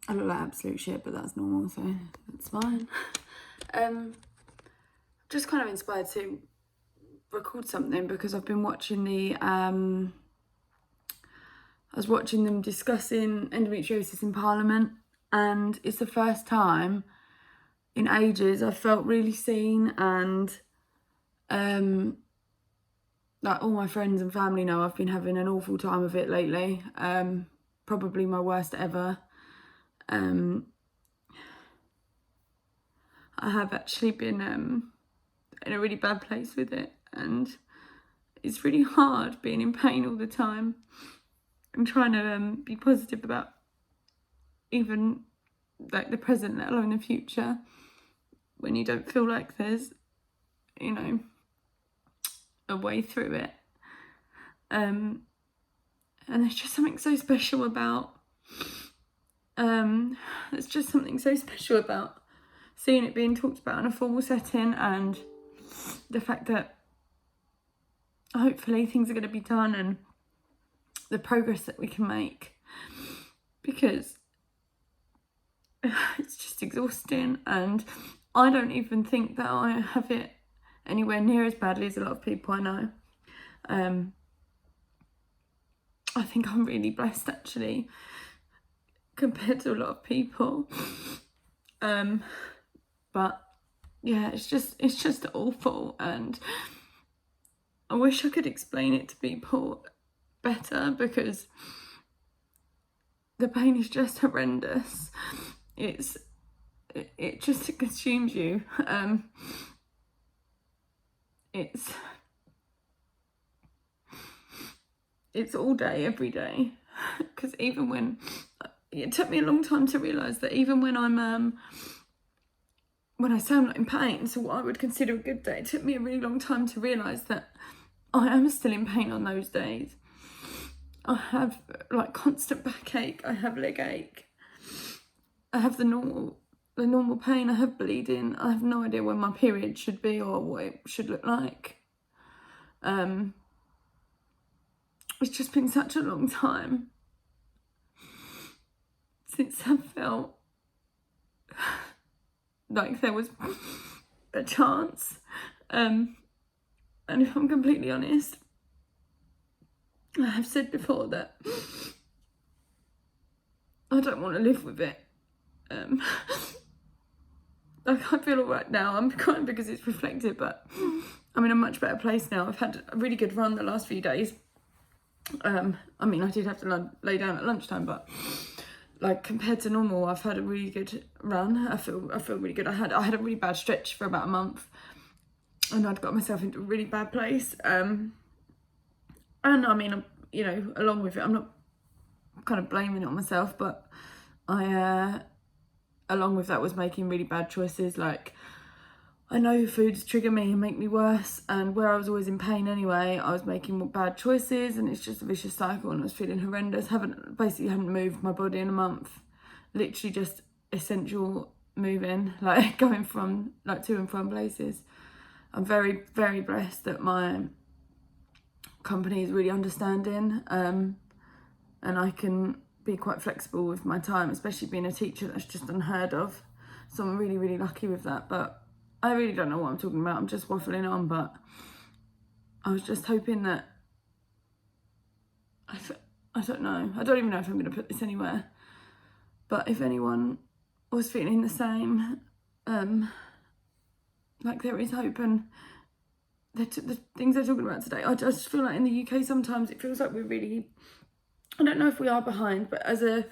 I look like absolute shit, but that's normal, so that's fine. Just kind of inspired to record something because I've been watching I was watching them discussing endometriosis in Parliament, and it's the first time in ages I've felt really seen, and like all my friends and family know I've been having an awful time of it lately. Probably my worst ever. I have actually been in a really bad place with it, and it's really hard being in pain all the time and trying to be positive about even like the present, let alone the future, when you don't feel like there's, you know, a way through it. And there's just something so special about there's just something so special about seeing it being talked about in a formal setting, and the fact that hopefully things are going to be done and the progress that we can make, because it's just exhausting, and I don't even think that I have it anywhere near as badly as a lot of people I know. I think I'm really blessed actually compared to a lot of people. But yeah, it's just awful, and I wish I could explain it to people better, because the pain is just horrendous. It just consumes you. It's all day, every day. Because even when it took me a long time to realise that even when when I say I'm not in pain, so what I would consider a good day, it took me a really long time to realise that I am still in pain on those days. I have like constant backache, I have leg ache, I have the normal pain, I have bleeding, I have no idea when my period should be or what it should look like. It's just been such a long time since I felt like there was a chance. And if I'm completely honest, I have said before that I don't want to live with it. Like, I feel alright now. I'm crying because it's reflective, but I'm in a much better place now. I've had a really good run the last few days. I mean, I did have to lay down at lunchtime, but like compared to normal, I've had a really good run. I feel really good. I had a really bad stretch for about a month, and I'd got myself into a really bad place. And I mean, you know, along with it, I'm not kind of blaming it on myself, but I, along with that, was making really bad choices. Like, I know foods trigger me and make me worse, and where I was always in pain anyway, I was making bad choices, and it's just a vicious cycle, and I was feeling horrendous. Basically haven't moved my body in a month. Literally just essential moving, like going from like to and from places. I'm very, very blessed that my company is really understanding, and I can be quite flexible with my time, especially being a teacher. That's just unheard of. So I'm really, really lucky with that. But I really don't know what I'm talking about. I'm just waffling on, but I was just hoping that, I don't know. I don't even know if I'm going to put this anywhere. But if anyone was feeling the same, like there is hope, and the things they're talking about today, I just feel like in the UK sometimes it feels like we're really, I don't know if we are behind, but as a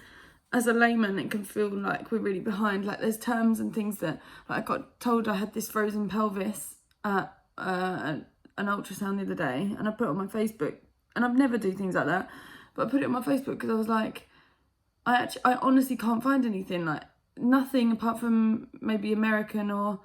layman, it can feel like we're really behind. Like there's terms and things that, like I got told I had this frozen pelvis at an ultrasound the other day, and I put it on my Facebook, and I'd never do things like that, but I put it on my Facebook because I was like, I honestly can't find anything, like nothing apart from maybe American or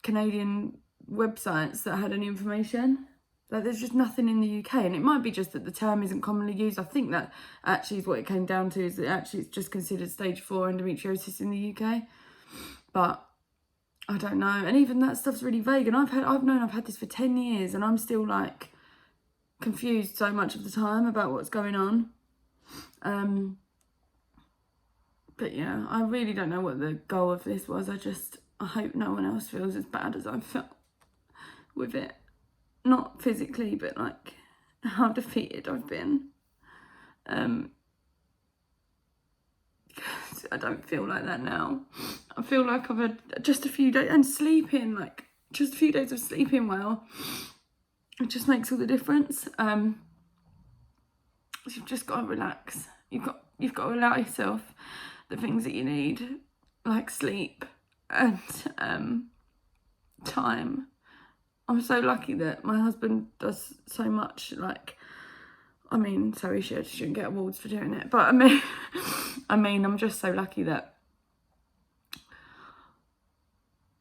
Canadian websites that had any information. Like there's just nothing in the UK, and it might be just that the term isn't commonly used. I think that actually is what it came down to, is that actually it's just considered stage 4 endometriosis in the UK. But I don't know, and even that stuff's really vague, and I've known I've had this for 10 years, and I'm still like confused so much of the time about what's going on. But yeah, I really don't know what the goal of this was. I hope no one else feels as bad as I felt with it. Not physically, but like how defeated I've been. I don't feel like that now. I feel like I've had just a few days and sleeping, like just a few days of sleeping well. It just makes all the difference. You've just got to relax. You've got to allow yourself the things that you need, like sleep and time. I'm so lucky that my husband does so much. Like, I mean, sorry, she shouldn't get awards for doing it, but I'm just so lucky that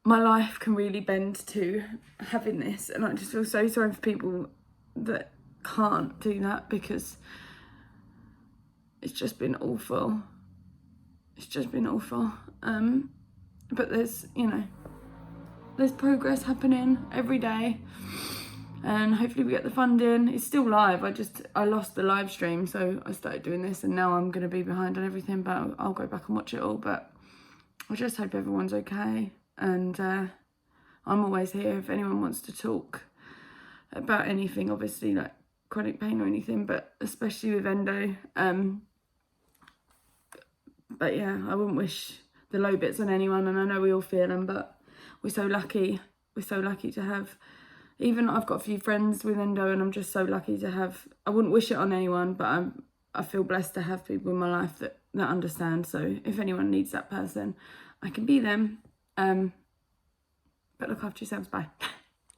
my life can really bend to having this, and I just feel so sorry for people that can't do that, because it's just been awful. It's just been awful. But there's progress happening every day, and hopefully we get the funding. It's still live. I lost the live stream, so I started doing this, and now I'm going to be behind on everything, but I'll go back and watch it all. But I just hope everyone's okay, and I'm always here if anyone wants to talk about anything, obviously, like chronic pain or anything, but especially with endo. But yeah, I wouldn't wish the low bits on anyone, and I know we all feel them, but we're so lucky. We're so lucky to have, even I've got a few friends with endo, and I'm just so lucky to have, I wouldn't wish it on anyone, but I feel blessed to have people in my life that understand. So if anyone needs that person, I can be them. But look after yourselves. Bye.